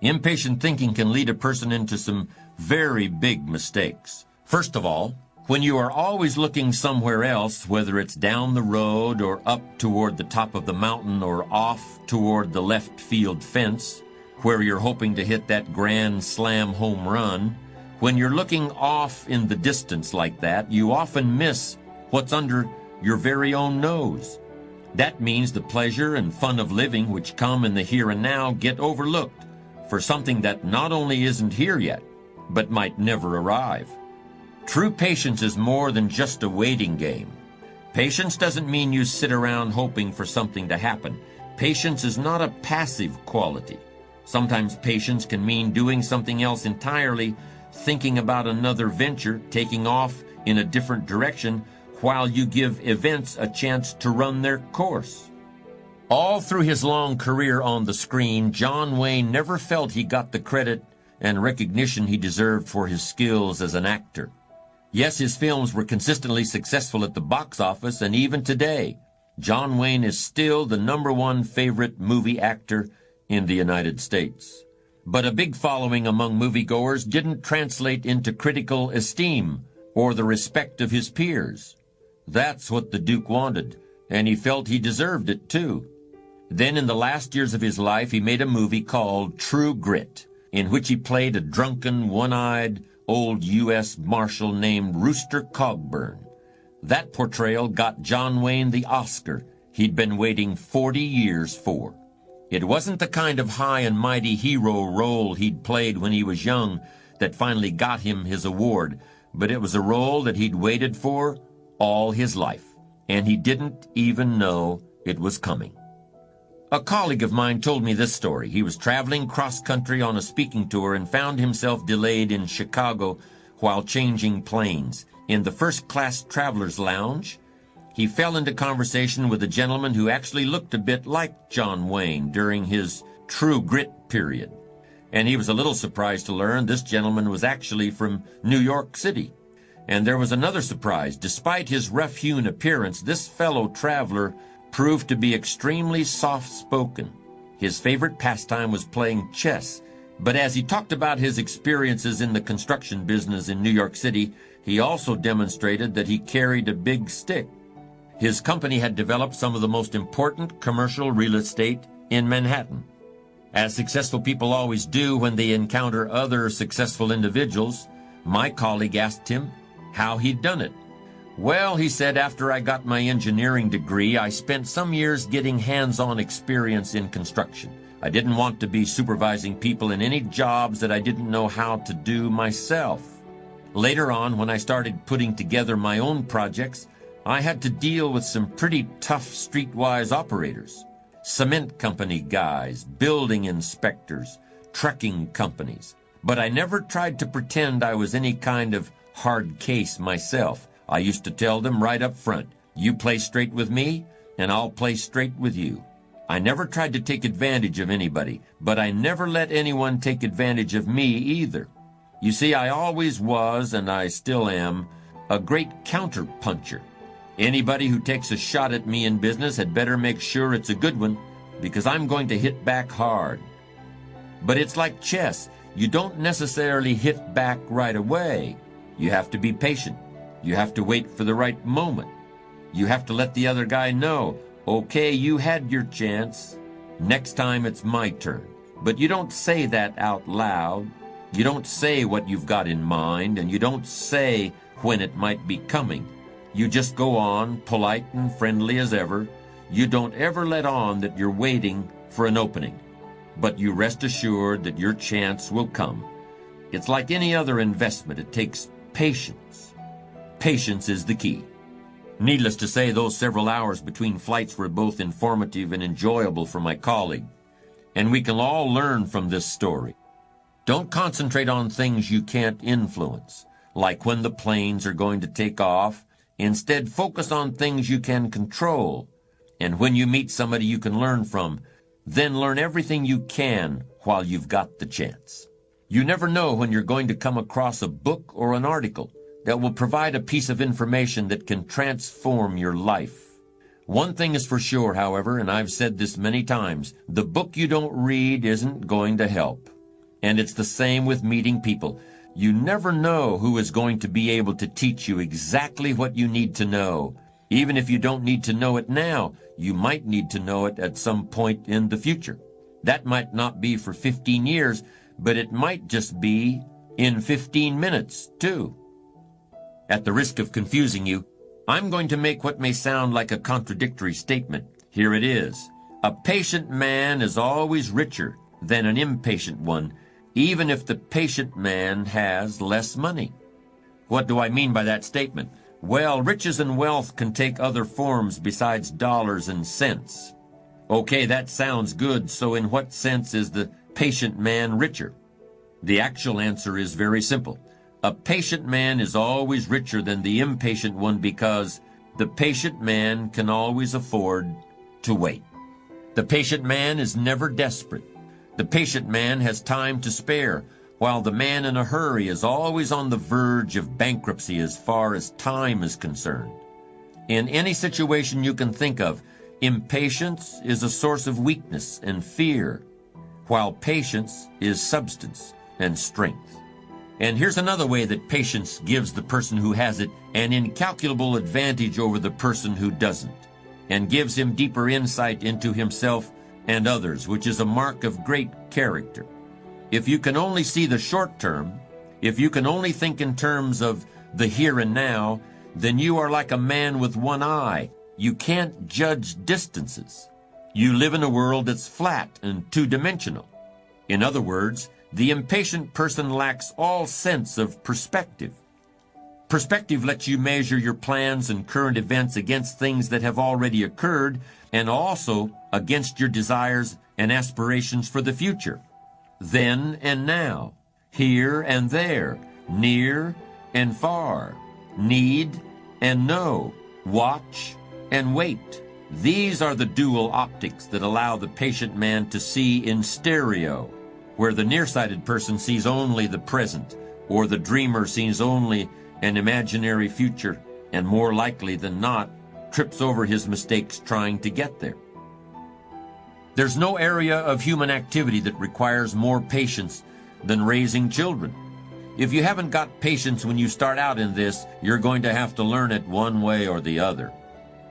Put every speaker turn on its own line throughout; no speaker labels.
Impatient thinking can lead a person into some very big mistakes. First of all, when you are always looking somewhere else, whether it's down the road or up toward the top of the mountain or off toward the left field fence, where you're hoping to hit that grand slam home run, when you're looking off in the distance like that, you often miss what's under your very own nose. That means the pleasure and fun of living which come in the here and now get overlooked for something that not only isn't here yet, but might never arrive. True patience is more than just a waiting game. Patience doesn't mean you sit around hoping for something to happen. Patience is not a passive quality. Sometimes patience can mean doing something else entirely, thinking about another venture, taking off in a different direction, while you give events a chance to run their course. All through his long career on the screen, John Wayne never felt he got the credit and recognition he deserved for his skills as an actor. Yes, his films were consistently successful at the box office, and even today, John Wayne is still the #1 favorite movie actor in the United States. But a big following among moviegoers didn't translate into critical esteem or the respect of his peers. That's what the Duke wanted, and he felt he deserved it too. Then in the last years of his life, he made a movie called True Grit, in which he played a drunken, one-eyed old U.S. Marshal named Rooster Cogburn. That portrayal got John Wayne the Oscar he'd been waiting 40 years for. It wasn't the kind of high and mighty hero role he'd played when he was young that finally got him his award, but it was a role that he'd waited for all his life, and he didn't even know it was coming. A colleague of mine told me this story. He was traveling cross-country on a speaking tour and found himself delayed in Chicago while changing planes. In the first-class traveler's lounge, he fell into conversation with a gentleman who actually looked a bit like John Wayne during his True Grit period. And he was a little surprised to learn this gentleman was actually from New York City. And there was another surprise. Despite his rough-hewn appearance, this fellow traveler proved to be extremely soft-spoken. His favorite pastime was playing chess, but as he talked about his experiences in the construction business in New York City, he also demonstrated that he carried a big stick. His company had developed some of the most important commercial real estate in Manhattan. As successful people always do when they encounter other successful individuals, my colleague asked him how he'd done it. Well, he said, after I got my engineering degree, I spent some years getting hands-on experience in construction. I didn't want to be supervising people in any jobs that I didn't know how to do myself. Later on, when I started putting together my own projects, I had to deal with some pretty tough streetwise operators. Cement company guys, building inspectors, trucking companies. But I never tried to pretend I was any kind of hard case myself. I used to tell them right up front, you play straight with me, and I'll play straight with you. I never tried to take advantage of anybody, but I never let anyone take advantage of me either. You see, I always was, and I still am, a great counter-puncher. Anybody who takes a shot at me in business had better make sure it's a good one, because I'm going to hit back hard. But it's like chess. You don't necessarily hit back right away. You have to be patient. You have to wait for the right moment. You have to let the other guy know, okay, you had your chance. Next time it's my turn. But you don't say that out loud. You don't say what you've got in mind, and you don't say when it might be coming. You just go on, polite and friendly as ever. You don't ever let on that you're waiting for an opening. But you rest assured that your chance will come. It's like any other investment. It takes patience. Patience is the key. Needless to say, those several hours between flights were both informative and enjoyable for my colleague. And we can all learn from this story. Don't concentrate on things you can't influence, like when the planes are going to take off. Instead, focus on things you can control. And when you meet somebody you can learn from, then learn everything you can while you've got the chance. You never know when you're going to come across a book or an article that will provide a piece of information that can transform your life. One thing is for sure, however, and I've said this many times, the book you don't read isn't going to help. And it's the same with meeting people. You never know who is going to be able to teach you exactly what you need to know. Even if you don't need to know it now, you might need to know it at some point in the future. That might not be for 15 years, but it might just be in 15 minutes, too. At the risk of confusing you, I'm going to make what may sound like a contradictory statement. Here it is. A patient man is always richer than an impatient one, even if the patient man has less money. What do I mean by that statement? Well, riches and wealth can take other forms besides dollars and cents. Okay, that sounds good, so in what sense is the patient man richer? The actual answer is very simple. A patient man is always richer than the impatient one because the patient man can always afford to wait. The patient man is never desperate. The patient man has time to spare, while the man in a hurry is always on the verge of bankruptcy as far as time is concerned. In any situation you can think of, impatience is a source of weakness and fear, while patience is substance and strength. And here's another way that patience gives the person who has it an incalculable advantage over the person who doesn't, and gives him deeper insight into himself and others, which is a mark of great character. If you can only see the short term, if you can only think in terms of the here and now, then you are like a man with one eye. You can't judge distances. You live in a world that's flat and two-dimensional. In other words, the impatient person lacks all sense of perspective. Perspective lets you measure your plans and current events against things that have already occurred and also against your desires and aspirations for the future. Then and now, here and there, near and far, need and know, watch and wait. These are the dual optics that allow the patient man to see in stereo, where the nearsighted person sees only the present, or the dreamer sees only an imaginary future, and more likely than not, trips over his mistakes trying to get there. There's no area of human activity that requires more patience than raising children. If you haven't got patience when you start out in this, you're going to have to learn it one way or the other.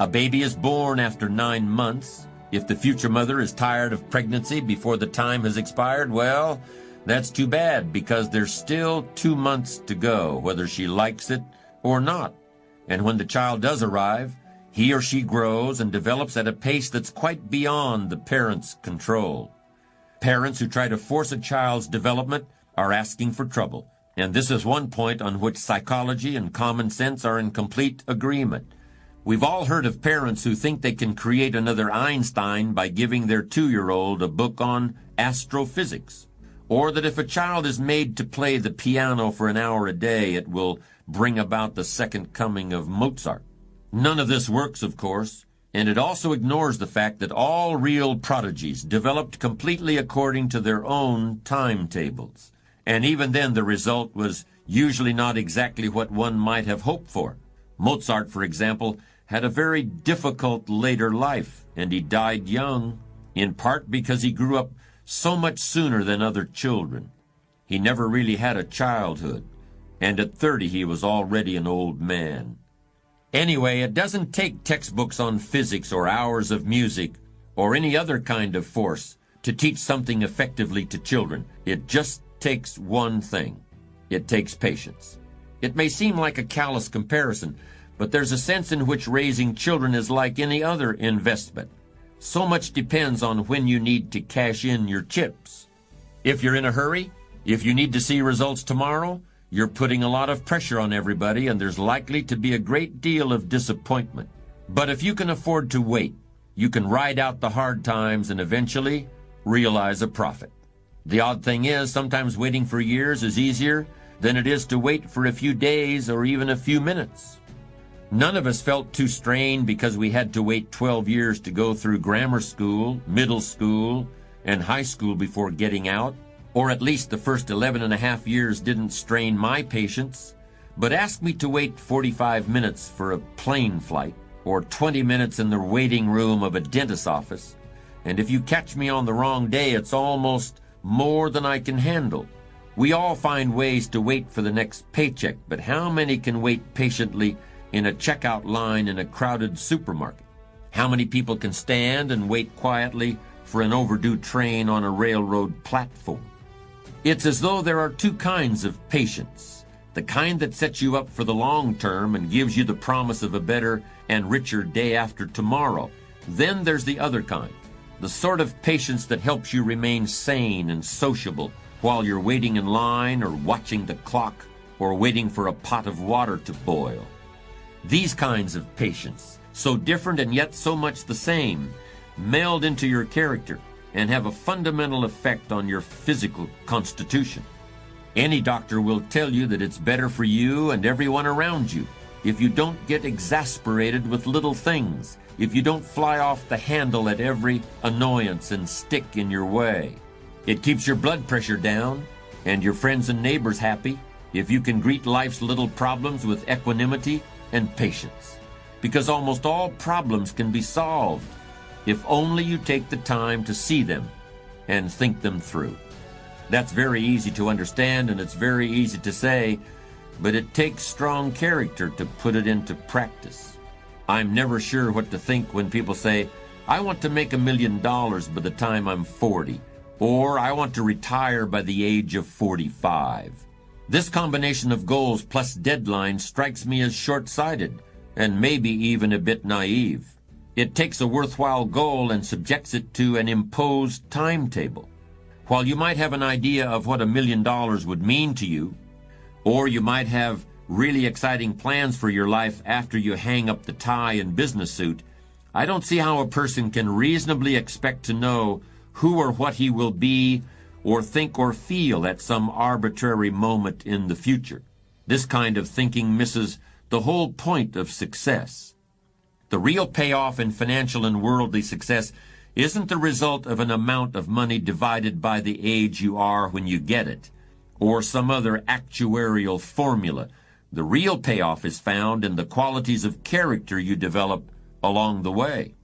A baby is born after 9 months. If the future mother is tired of pregnancy before the time has expired, well, that's too bad, because there's still 2 months to go, whether she likes it or not. And when the child does arrive, he or she grows and develops at a pace that's quite beyond the parent's control. Parents who try to force a child's development are asking for trouble, and this is one point on which psychology and common sense are in complete agreement. We've all heard of parents who think they can create another Einstein by giving their 2-year-old a book on astrophysics, or that if a child is made to play the piano for an hour a day, it will bring about the second coming of Mozart. None of this works, of course, and it also ignores the fact that all real prodigies developed completely according to their own timetables. And even then the result was usually not exactly what one might have hoped for. Mozart, for example, had a very difficult later life, and he died young, in part because he grew up so much sooner than other children. He never really had a childhood, and at 30 he was already an old man. Anyway, it doesn't take textbooks on physics or hours of music or any other kind of force to teach something effectively to children. It just takes one thing. It takes patience. It may seem like a callous comparison, but there's a sense in which raising children is like any other investment. So much depends on when you need to cash in your chips. If you're in a hurry, if you need to see results tomorrow, you're putting a lot of pressure on everybody, and there's likely to be a great deal of disappointment. But if you can afford to wait, you can ride out the hard times and eventually realize a profit. The odd thing is, sometimes waiting for years is easier than it is to wait for a few days or even a few minutes. None of us felt too strained because we had to wait 12 years to go through grammar school, middle school, and high school before getting out. Or at least the first 11 and a half years didn't strain my patience. But ask me to wait 45 minutes for a plane flight, or 20 minutes in the waiting room of a dentist's office, and if you catch me on the wrong day, it's almost more than I can handle. We all find ways to wait for the next paycheck, but how many can wait patiently in a checkout line in a crowded supermarket? How many people can stand and wait quietly for an overdue train on a railroad platform? It's as though there are two kinds of patience. The kind that sets you up for the long term and gives you the promise of a better and richer day after tomorrow. Then there's the other kind, the sort of patience that helps you remain sane and sociable while you're waiting in line or watching the clock or waiting for a pot of water to boil. These kinds of patience, so different and yet so much the same, meld into your character and have a fundamental effect on your physical constitution. Any doctor will tell you that it's better for you and everyone around you if you don't get exasperated with little things, if you don't fly off the handle at every annoyance and stick in your way. It keeps your blood pressure down and your friends and neighbors happy if you can greet life's little problems with equanimity and patience, because almost all problems can be solved if only you take the time to see them and think them through. That's very easy to understand and it's very easy to say, but it takes strong character to put it into practice. I'm never sure what to think when people say, I want to make $1 million by the time I'm 40, or I want to retire by the age of 45. This combination of goals plus deadlines strikes me as short-sighted and maybe even a bit naive. It takes a worthwhile goal and subjects it to an imposed timetable. While you might have an idea of what $1 million would mean to you, or you might have really exciting plans for your life after you hang up the tie and business suit, I don't see how a person can reasonably expect to know who or what he will be or think or feel at some arbitrary moment in the future. This kind of thinking misses the whole point of success. The real payoff in financial and worldly success isn't the result of an amount of money divided by the age you are when you get it, or some other actuarial formula. The real payoff is found in the qualities of character you develop along the way.